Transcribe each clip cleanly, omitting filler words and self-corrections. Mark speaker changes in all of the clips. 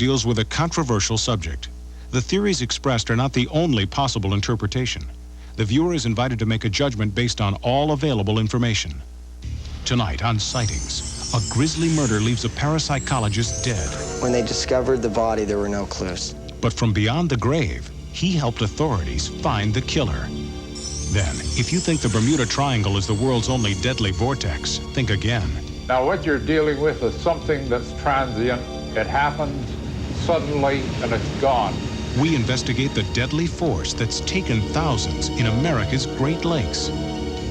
Speaker 1: deals with a controversial subject. The theories expressed are not the only possible interpretation. The viewer is invited to make a judgment based on all available information. Tonight on Sightings, a grisly murder leaves a parapsychologist dead.
Speaker 2: When they discovered the body, there were no clues.
Speaker 1: But from beyond the grave, he helped authorities find the killer. Then, if you think the Bermuda Triangle is the world's only deadly vortex, think again.
Speaker 3: Now, what you're dealing with is something that's transient. It happens suddenly and it's gone.
Speaker 1: We investigate the deadly force that's taken thousands in America's Great Lakes.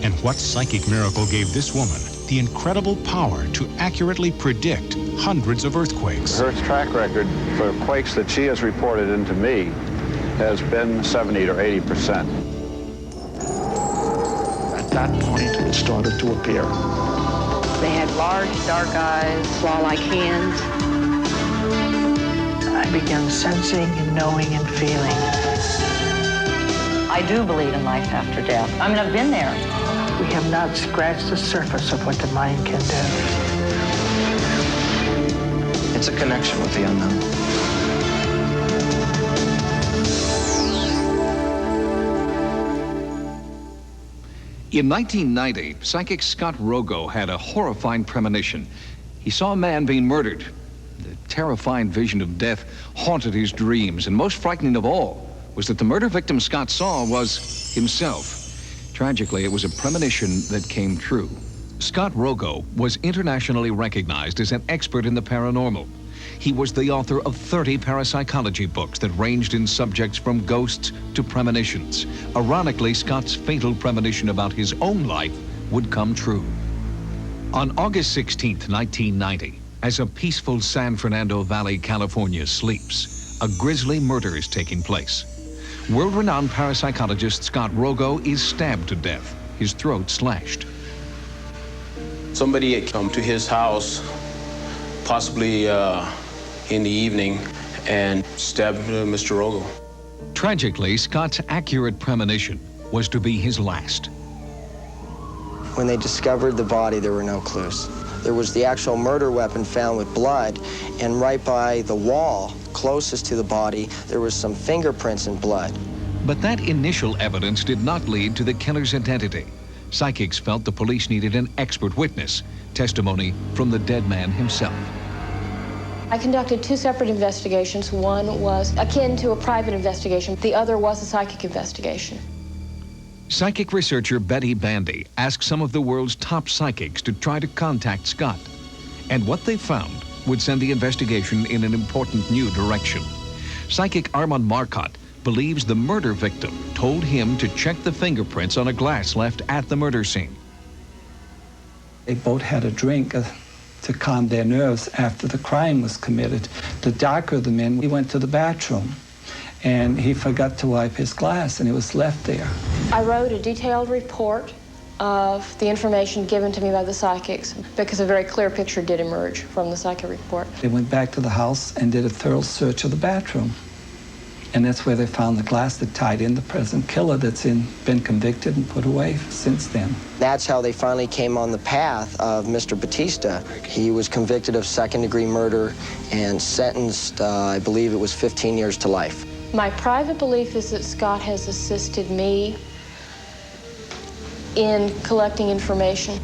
Speaker 1: And what psychic miracle gave this woman the incredible power to accurately predict hundreds of earthquakes?
Speaker 4: Her track record for quakes that she has reported into me has been 70 or 80%.
Speaker 5: At that point, it started to appear.
Speaker 6: They had large, dark eyes, claw-like hands.
Speaker 5: I began sensing and knowing and feeling.
Speaker 6: I do believe in life after death. I mean, I've been there.
Speaker 5: We have not scratched the surface of what the mind can do.
Speaker 7: It's a connection with the unknown.
Speaker 8: In 1990, psychic Scott Rogo had a horrifying premonition. He saw a man being murdered. The terrifying vision of death haunted his dreams, and most frightening of all was that the murder victim Scott saw was himself. Tragically, it was a premonition that came true. Scott Rogo was internationally recognized as an expert in the paranormal. He was the author of 30 parapsychology books that ranged in subjects from ghosts to premonitions. Ironically, Scott's fatal premonition about his own life would come true. On August 16th, 1990, as a peaceful San Fernando Valley, California sleeps, a grisly murder is taking place. World-renowned parapsychologist Scott Rogo is stabbed to death, his throat slashed.
Speaker 9: Somebody had come to his house, possibly in the evening, and stabbed Mr. Rogo.
Speaker 8: Tragically, Scott's accurate premonition was to be his last.
Speaker 2: When they discovered the body, there were no clues. There was the actual murder weapon found with blood, and right by the wall closest to the body, there was some fingerprints and blood.
Speaker 8: But that initial evidence did not lead to the killer's identity. Psychics felt the police needed an expert witness, testimony from the dead man himself.
Speaker 10: I conducted 2 separate investigations. One was akin to a private investigation. The other was a psychic investigation.
Speaker 8: Psychic researcher Betty Bandy asked some of the world's top psychics to try to contact Scott. And what they found would send the investigation in an important new direction. Psychic Armand Marcotte believes the murder victim told him to check the fingerprints on a glass left at the murder scene.
Speaker 11: They both had a drink to calm their nerves after the crime was committed. The darker the man, he went to the bathroom and he forgot to wipe his glass and it was left there.
Speaker 10: I wrote a detailed report of the information given to me by the psychics because a very clear picture did emerge from the psychic report.
Speaker 11: They went back to the house and did a thorough search of the bathroom. And that's where they found the glass that tied in the present killer that's been convicted and put away since then.
Speaker 2: That's how they finally came on the path of Mr. Batista. He was convicted of second-degree murder and sentenced, I believe it was 15 years to life.
Speaker 10: My private belief is that Scott has assisted me in collecting information.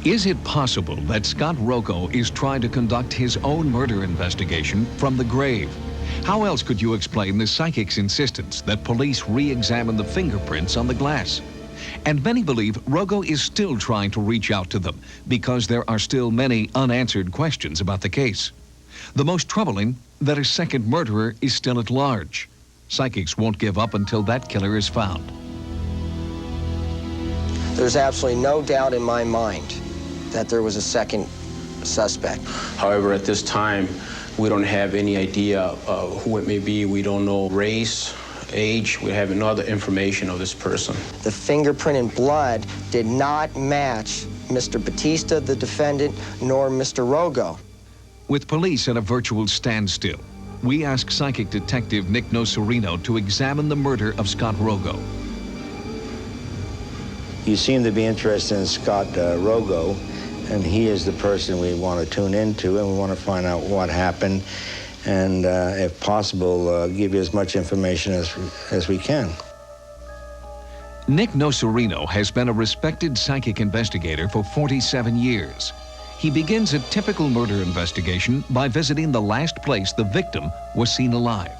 Speaker 8: Is it possible that Scott Rogo is trying to conduct his own murder investigation from the grave? How else could you explain the psychic's insistence that police re-examine the fingerprints on the glass? And many believe Rogo is still trying to reach out to them because there are still many unanswered questions about the case. The most troubling, that a second murderer is still at large. Psychics won't give up until that killer is found.
Speaker 2: There's absolutely no doubt in my mind that there was a second suspect.
Speaker 9: However, at this time, we don't have any idea of who it may be. We don't know race, age. We have no other information of this person.
Speaker 2: The fingerprint and blood did not match Mr. Batista, the defendant, nor Mr. Rogo.
Speaker 8: With police at a virtual standstill, we ask psychic detective Nick Nocerino to examine the murder of Scott Rogo.
Speaker 12: You seem to be interested in Scott Rogo, and he is the person we want to tune into, and we want to find out what happened and if possible, give you as much information as we can.
Speaker 8: Nick Nocerino has been a respected psychic investigator for 47 years. He begins a typical murder investigation by visiting the last place the victim was seen alive.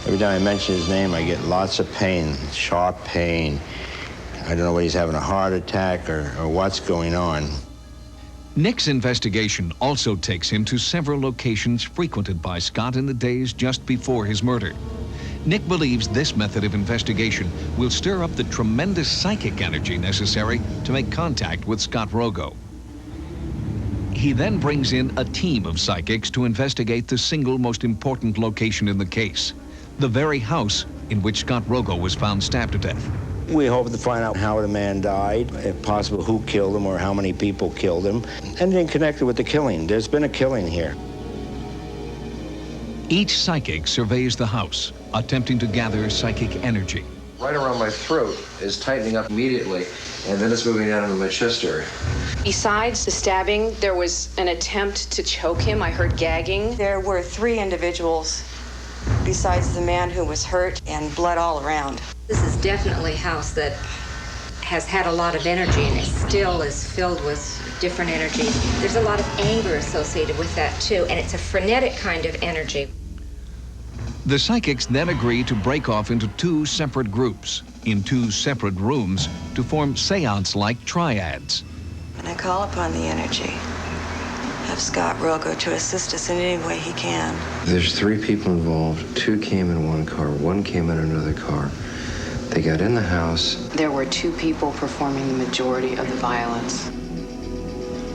Speaker 12: Every time I mention his name, I get lots of pain, sharp pain. I don't know whether he's having a heart attack or what's going on.
Speaker 8: Nick's investigation also takes him to several locations frequented by Scott in the days just before his murder. Nick believes this method of investigation will stir up the tremendous psychic energy necessary to make contact with Scott Rogo. He then brings in a team of psychics to investigate the single most important location in the case, the very house in which Scott Rogo was found stabbed to death.
Speaker 12: We hope to find out how the man died, if possible, who killed him or how many people killed him, anything connected with the killing. There's been a killing here.
Speaker 8: Each psychic surveys the house, attempting to gather psychic energy.
Speaker 7: Right around my throat is tightening up immediately, and then it's moving down into my chest area.
Speaker 6: Besides the stabbing, there was an attempt to choke him. I heard gagging.
Speaker 13: There were 3 individuals besides the man who was hurt, and blood all around.
Speaker 14: This is definitely a house that has had a lot of energy, and it still is filled with different energies. There's a lot of anger associated with that too, and it's a frenetic kind of energy.
Speaker 8: The psychics then agree to break off into 2 separate groups in 2 separate rooms to form seance-like triads.
Speaker 13: And I call upon the energy of Scott Rogo to assist us in any way he can.
Speaker 7: There's 3 people involved. 2 came in one car, 1 came in another car. They got in the house.
Speaker 6: There were 2 people performing the majority of the violence.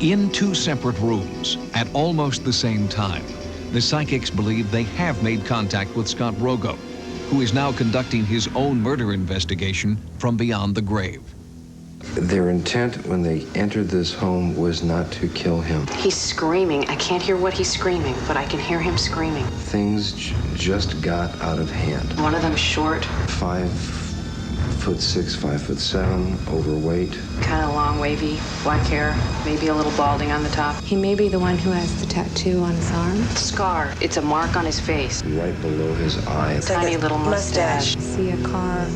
Speaker 8: In 2 separate rooms, at almost the same time, the psychics believe they have made contact with Scott Rogo, who is now conducting his own murder investigation from beyond the grave.
Speaker 7: Their intent when they entered this home was not to kill him.
Speaker 6: He's screaming. I can't hear what he's screaming, but I can hear him screaming.
Speaker 7: Things just got out of hand.
Speaker 6: One of them short.
Speaker 7: 5'6", 5'7", overweight.
Speaker 6: Kind of long, wavy, black hair, maybe a little balding on the top.
Speaker 15: He may be the one who has the tattoo on his arm.
Speaker 6: Scar. It's a mark on his face.
Speaker 7: Right below his eye.
Speaker 6: Tiny little mustache.
Speaker 15: See a car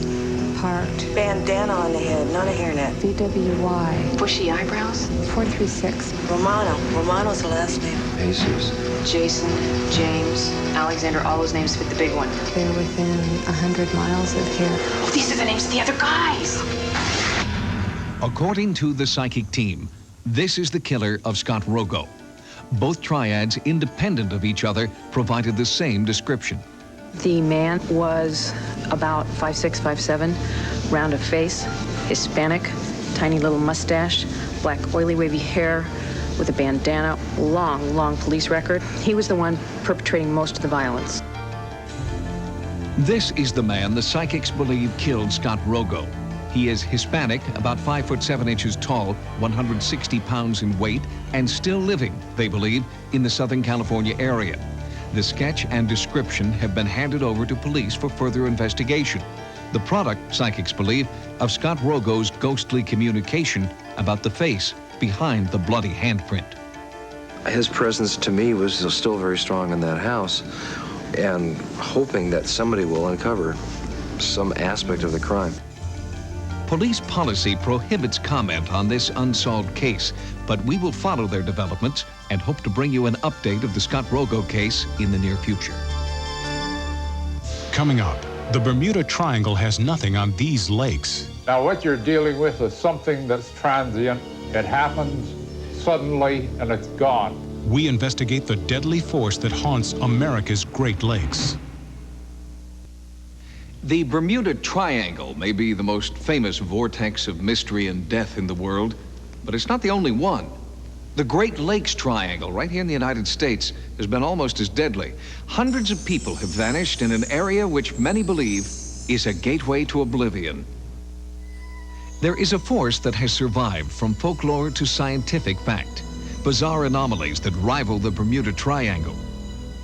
Speaker 15: parked.
Speaker 13: Bandana on the head, not a hairnet.
Speaker 15: VWY.
Speaker 6: Bushy eyebrows.
Speaker 15: 436.
Speaker 13: Romano's the last name.
Speaker 7: Jesus.
Speaker 6: Jason, James, Alexander, all those names fit the big one.
Speaker 15: They're within 100 miles of here.
Speaker 6: Oh, these are the names of the other guys.
Speaker 8: According to the psychic team, this is the killer of Scott Rogo. Both triads, independent of each other, provided the same description.
Speaker 6: The man was about 5'6", 5'7", round of face, Hispanic, tiny little mustache, black oily wavy hair with a bandana, long police record. He was the one perpetrating most of the violence.
Speaker 8: This is the man the psychics believe killed Scott Rogo. He is Hispanic, about 5'7" tall, 160 pounds in weight, and still living, they believe, in the Southern California area. The sketch and description have been handed over to police for further investigation. The product, psychics believe, of Scott Rogo's ghostly communication about the face behind the bloody handprint.
Speaker 7: His presence to me was still very strong in that house, and hoping that somebody will uncover some aspect of the crime.
Speaker 8: Police policy prohibits comment on this unsolved case, but we will follow their developments and hope to bring you an update of the Scott Rogo case in the near future.
Speaker 1: Coming up, the Bermuda Triangle has nothing on these lakes.
Speaker 3: Now, what you're dealing with is something that's transient. It happens suddenly and it's gone.
Speaker 1: We investigate the deadly force that haunts America's Great Lakes.
Speaker 8: The Bermuda Triangle may be the most famous vortex of mystery and death in the world, but it's not the only one. The Great Lakes Triangle, right here in the United States, has been almost as deadly. Hundreds of people have vanished in an area which many believe is a gateway to oblivion. There is a force that has survived from folklore to scientific fact. Bizarre anomalies that rival the Bermuda Triangle.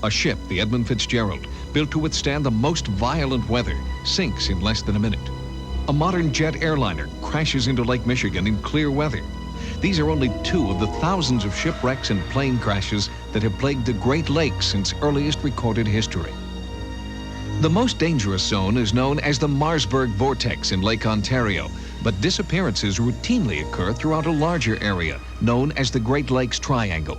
Speaker 8: A ship, the Edmund Fitzgerald, built to withstand the most violent weather, sinks in less than a minute. A modern jet airliner crashes into Lake Michigan in clear weather. These are only 2 of the thousands of shipwrecks and plane crashes that have plagued the Great Lakes since earliest recorded history. The most dangerous zone is known as the Marsburg Vortex in Lake Ontario, but disappearances routinely occur throughout a larger area known as the Great Lakes Triangle.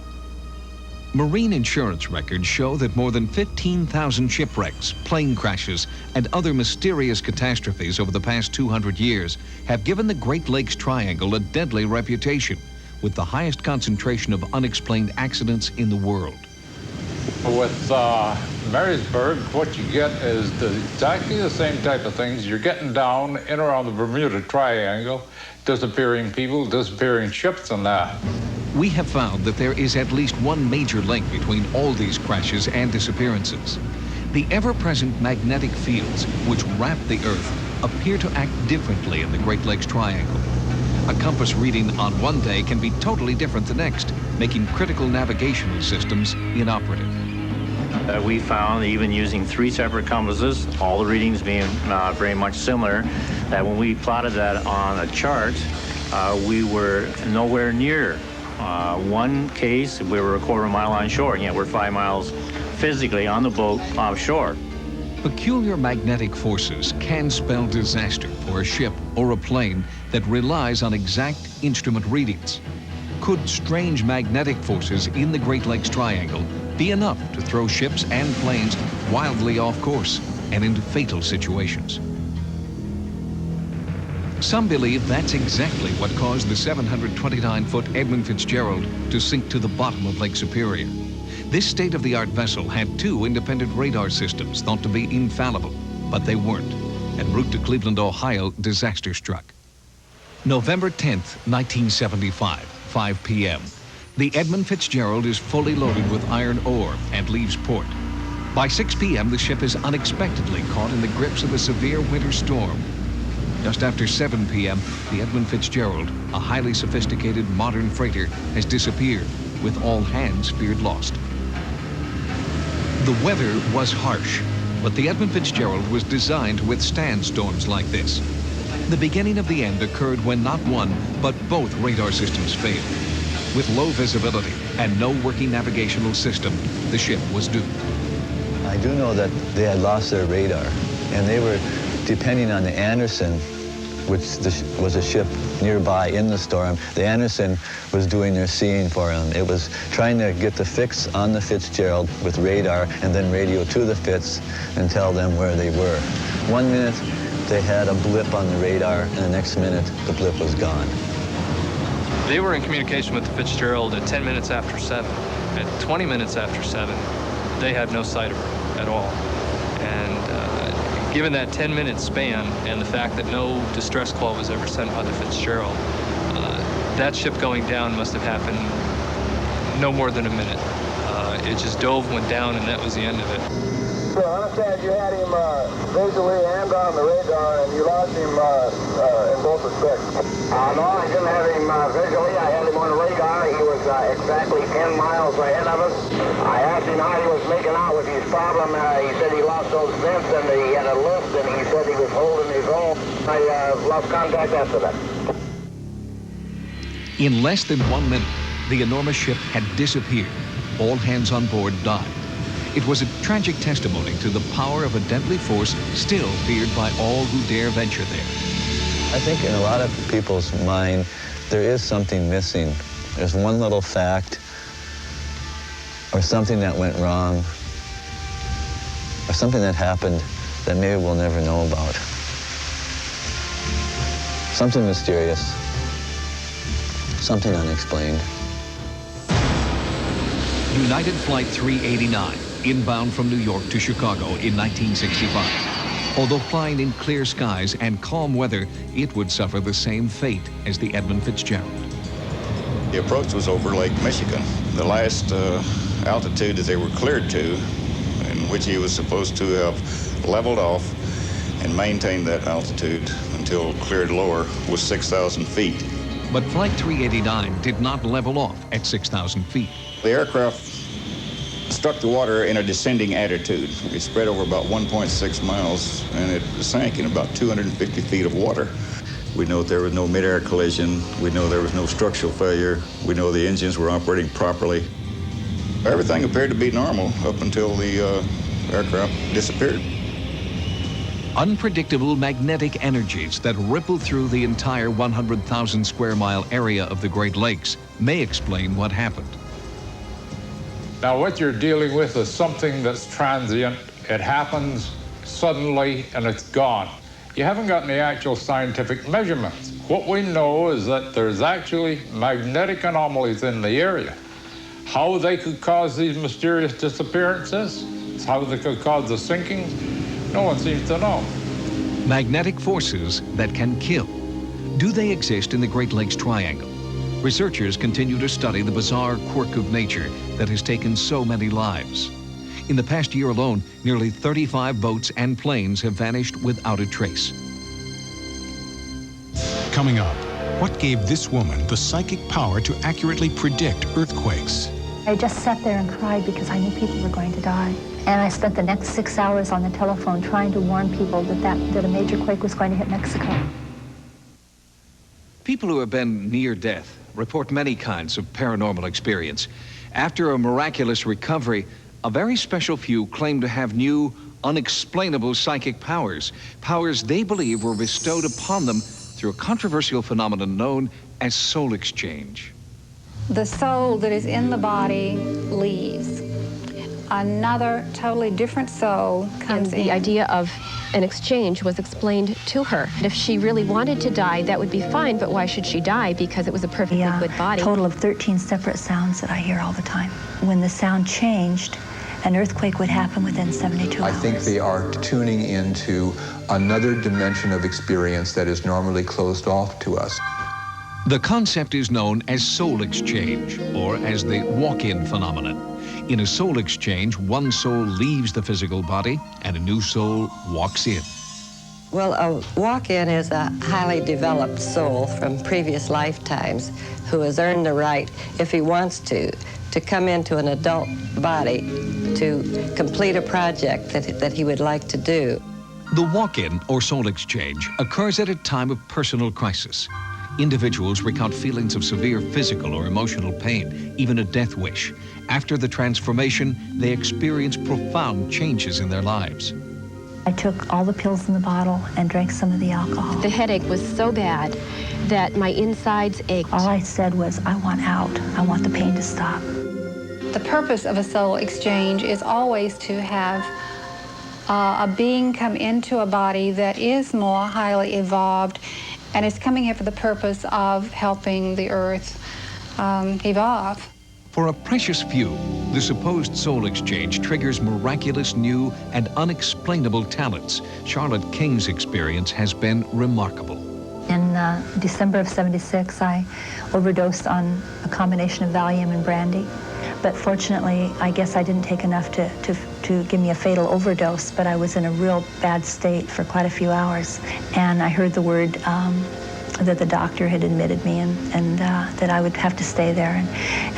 Speaker 8: Marine insurance records show that more than 15,000 shipwrecks, plane crashes, and other mysterious catastrophes over the past 200 years have given the Great Lakes Triangle a deadly reputation, with the highest concentration of unexplained accidents in the world.
Speaker 3: With Marysburg, what you get is exactly the same type of things. You're getting down in around the Bermuda Triangle, disappearing people, disappearing ships and that.
Speaker 8: We have found that there is at least one major link between all these crashes and disappearances. The ever-present magnetic fields which wrap the Earth appear to act differently in the Great Lakes Triangle. A compass reading on one day can be totally different the next, making critical navigational systems inoperative.
Speaker 16: We found, even using 3 separate compasses, all the readings being very much similar, that when we plotted that on a chart, we were nowhere near. One case, we were a quarter mile on shore, and yet we're 5 miles physically on the boat offshore.
Speaker 8: Peculiar magnetic forces can spell disaster for a ship or a plane that relies on exact instrument readings. Could strange magnetic forces in the Great Lakes Triangle be enough to throw ships and planes wildly off course and into fatal situations? Some believe that's exactly what caused the 729-foot Edmund Fitzgerald to sink to the bottom of Lake Superior. This state-of-the-art vessel had 2 independent radar systems thought to be infallible, but they weren't. En route to Cleveland, Ohio, disaster struck. November 10th, 1975, 5 p.m. The Edmund Fitzgerald is fully loaded with iron ore and leaves port. By 6 p.m., the ship is unexpectedly caught in the grips of a severe winter storm. Just after 7 p.m., the Edmund Fitzgerald, a highly sophisticated modern freighter, has disappeared, with all hands feared lost. The weather was harsh, but the Edmund Fitzgerald was designed to withstand storms like this. The beginning of the end occurred when not one, but both radar systems failed. With low visibility and no working navigational system, the ship was doomed.
Speaker 17: I do know that they had lost their radar, and they were depending on the Anderson, which was a ship nearby in the storm. The Anderson was doing their seeing for them. It was trying to get the fix on the Fitzgerald with radar and then radio to the Fitz and tell them where they were. 1 minute, they had a blip on the radar, and the next minute, the blip was gone.
Speaker 18: They were in communication with the Fitzgerald at 10 minutes after 7. At 20 minutes after 7, they had no sight of her at all. And given that 10-minute span and the fact that no distress call was ever sent by the Fitzgerald, that ship going down must have happened no more than a minute. It just dove, went down, and that was the end of it.
Speaker 19: So I understand you had him visually and on the radar, and you lost him in both respects. No, I didn't have him visually. I had him on the radar. He was exactly 10 miles ahead of us. I asked him how he was making out with his problem. He said he lost those vents and he had a lift, and he said he was holding his own. I lost contact after that.
Speaker 8: In less than 1 minute, the enormous ship had disappeared. All hands on board died. It was a tragic testimony to the power of a deadly force still feared by all who dare venture there.
Speaker 17: I think in a lot of people's mind, there is something missing. There's one little fact or something that went wrong or something that happened that maybe we'll never know about. Something mysterious, something unexplained.
Speaker 8: United Flight 389, inbound from New York to Chicago in 1965. Although flying in clear skies and calm weather, it would suffer the same fate as the Edmund Fitzgerald.
Speaker 20: The approach was over Lake Michigan. The last altitude that they were cleared to, in which he was supposed to have leveled off and maintained that altitude until cleared lower, was 6,000 feet.
Speaker 8: But Flight 389 did not level off at 6,000 feet.
Speaker 20: The aircraft struck the water in a descending attitude. It spread over about 1.6 miles, and it sank in about 250 feet of water. We know there was no mid-air collision. We know there was no structural failure. We know the engines were operating properly. Everything appeared to be normal up until the aircraft disappeared.
Speaker 8: Unpredictable magnetic energies that ripple through the entire 100,000 square mile area of the Great Lakes may explain what happened.
Speaker 3: Now, what you're dealing with is something that's transient. It happens suddenly and it's gone. You haven't got any actual scientific measurements. What we know is that there's actually magnetic anomalies in the area. How they could cause these mysterious disappearances, how they could cause the sinking, no one seems to know.
Speaker 8: Magnetic forces that can kill. Do they exist in the Great Lakes Triangle? Researchers continue to study the bizarre quirk of nature that has taken so many lives. In the past year alone, nearly 35 boats and planes have vanished without a trace.
Speaker 1: Coming up, what gave this woman the psychic power to accurately predict earthquakes?
Speaker 21: I just sat there and cried because I knew people were going to die. And I spent the next 6 hours on the telephone trying to warn people that a major quake was going to hit Mexico.
Speaker 8: People who have been near death report many kinds of paranormal experience. After a miraculous recovery, a very special few claim to have new, unexplainable psychic powers, powers they believe were bestowed upon them through a controversial phenomenon known as soul exchange.
Speaker 22: The soul that is in the body leaves. Another totally different soul comes in.
Speaker 10: The idea of an exchange was explained to her. If she really wanted to die, that would be fine, but why should she die? Because it was a perfectly good body.
Speaker 21: A total of 13 separate sounds that I hear all the time. When the sound changed, an earthquake would happen within 72 hours.
Speaker 23: I think they are tuning into another dimension of experience that is normally closed off to us.
Speaker 8: The concept is known as soul exchange, or as the walk-in phenomenon. In a soul exchange, one soul leaves the physical body and a new soul walks in.
Speaker 24: Well, a walk-in is a highly developed soul from previous lifetimes who has earned the right, if he wants to come into an adult body to complete a project that he would like to do.
Speaker 8: The walk-in, or soul exchange, occurs at a time of personal crisis. Individuals recount feelings of severe physical or emotional pain, even a death wish. After the transformation, they experience profound changes in their lives.
Speaker 21: I took all the pills in the bottle and drank some of the alcohol.
Speaker 10: The headache was so bad that my insides ached.
Speaker 21: All I said was, I want out. I want the pain to stop.
Speaker 22: The purpose of a soul exchange is always to have a being come into a body that is more highly evolved and is coming here for the purpose of helping the earth evolve.
Speaker 8: For a precious few, the supposed soul exchange triggers miraculous, new, and unexplainable talents. Charlotte King's experience has been remarkable.
Speaker 21: In December of '76, I overdosed on a combination of Valium and brandy. But fortunately, I guess I didn't take enough to give me a fatal overdose, but I was in a real bad state for quite a few hours. And I heard the word that the doctor had admitted me and that I would have to stay there.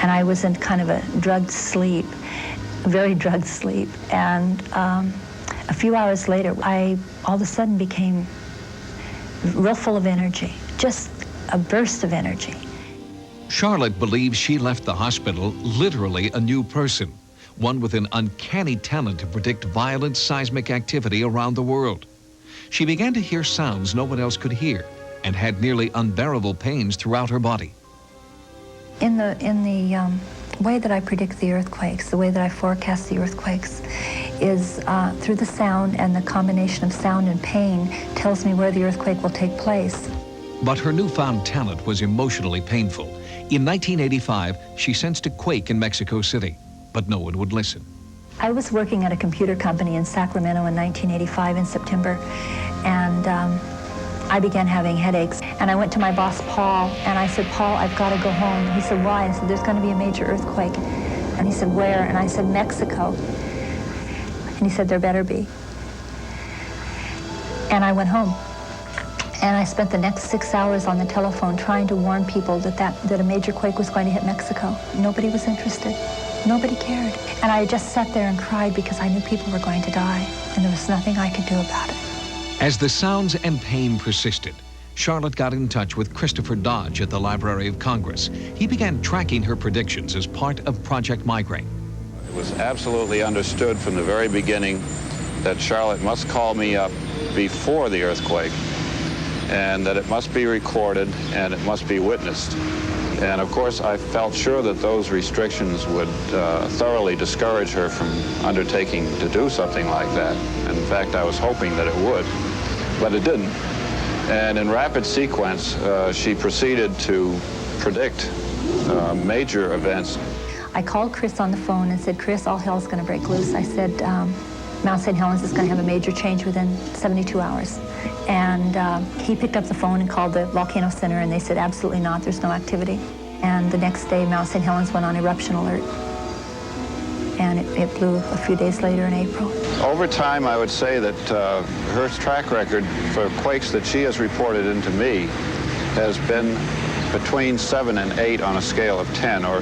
Speaker 21: And I was in kind of a drugged sleep, a very drugged sleep. And a few hours later, I all of a sudden became real full of energy, just a burst of energy.
Speaker 8: Charlotte believes she left the hospital literally a new person, one with an uncanny talent to predict violent seismic activity around the world. She began to hear sounds no one else could hear and had nearly unbearable pains throughout her body.
Speaker 21: In the way that I predict the earthquakes, the way that I forecast the earthquakes, is through the sound, and the combination of sound and pain tells me where the earthquake will take place.
Speaker 8: But her newfound talent was emotionally painful. In 1985, she sensed a quake in Mexico City, but no one would listen.
Speaker 21: I was working at a computer company in Sacramento in 1985 in September, and I began having headaches. And I went to my boss, Paul, and I said, Paul, I've got to go home. He said, why? I said, there's going to be a major earthquake. And he said, where? And I said, Mexico. And he said, there better be. And I went home. And I spent the next 6 hours on the telephone trying to warn people that a major quake was going to hit Mexico. Nobody was interested. Nobody cared. And I just sat there and cried because I knew people were going to die, and there was nothing I could do about it.
Speaker 8: As the sounds and pain persisted, Charlotte got in touch with Christopher Dodge at the Library of Congress. He began tracking her predictions as part of Project Migraine.
Speaker 4: was absolutely understood from the very beginning that Charlotte must call me up before the earthquake, and that it must be recorded and it must be witnessed. And of course, I felt sure that those restrictions would thoroughly discourage her from undertaking to do something like that. And in fact, I was hoping that it would, but it didn't. And in rapid sequence, she proceeded to predict major events.
Speaker 21: I called Chris on the phone and said, Chris, all hell's going to break loose. I said, Mount St. Helens is going to have a major change within 72 hours. And he picked up the phone and called the Volcano Center, and they said, absolutely not, there's no activity. And the next day, Mount St. Helens went on eruption alert. And it blew a few days later in April.
Speaker 4: Over time, I would say that her track record for quakes that she has reported into me has been between 7 and 8 on a scale of 10, or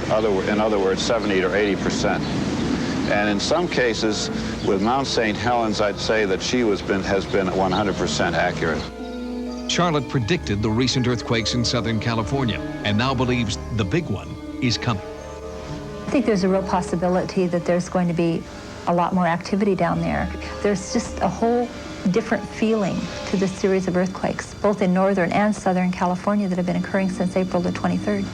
Speaker 4: in other words, 70 or 80%. And in some cases, with Mount St. Helens, I'd say that she has been 100% accurate.
Speaker 8: Charlotte predicted the recent earthquakes in Southern California and now believes the big one is coming.
Speaker 21: I think there's a real possibility that there's going to be a lot more activity down there. There's just a whole different feeling to this series of earthquakes, both in Northern and Southern California, that have been occurring since April the 23rd.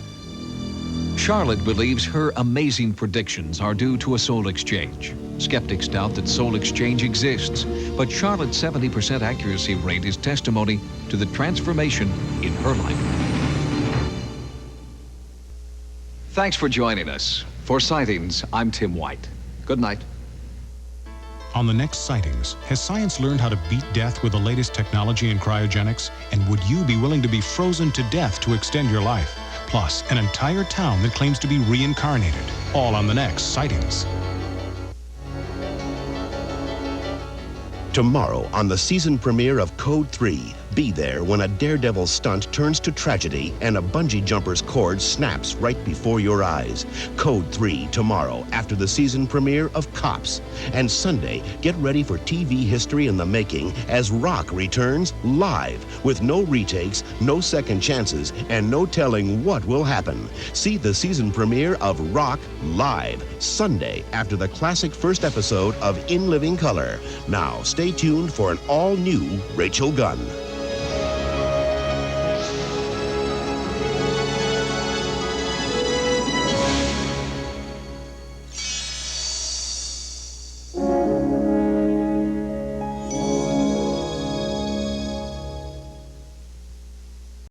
Speaker 8: Charlotte believes her amazing predictions are due to a soul exchange. Skeptics doubt that soul exchange exists, but Charlotte's 70% accuracy rate is testimony to the transformation in her life. Thanks for joining us. For Sightings, I'm Tim White. Good night.
Speaker 1: On the next Sightings, has science learned how to beat death with the latest technology in cryogenics? And would you be willing to be frozen to death to extend your life? Plus, an entire town that claims to be reincarnated. All on the next Sightings.
Speaker 5: Tomorrow on the season premiere of Code 3, be there when a daredevil stunt turns to tragedy and a bungee jumper's cord snaps right before your eyes. Code 3 tomorrow after the season premiere of Cops. And Sunday, get ready for TV history in the making as Rock returns live with no retakes, no second chances, and no telling what will happen. See the season premiere of Rock live Sunday after the classic first episode of In Living Color. Now, stay tuned for an all-new Rachel Gunn.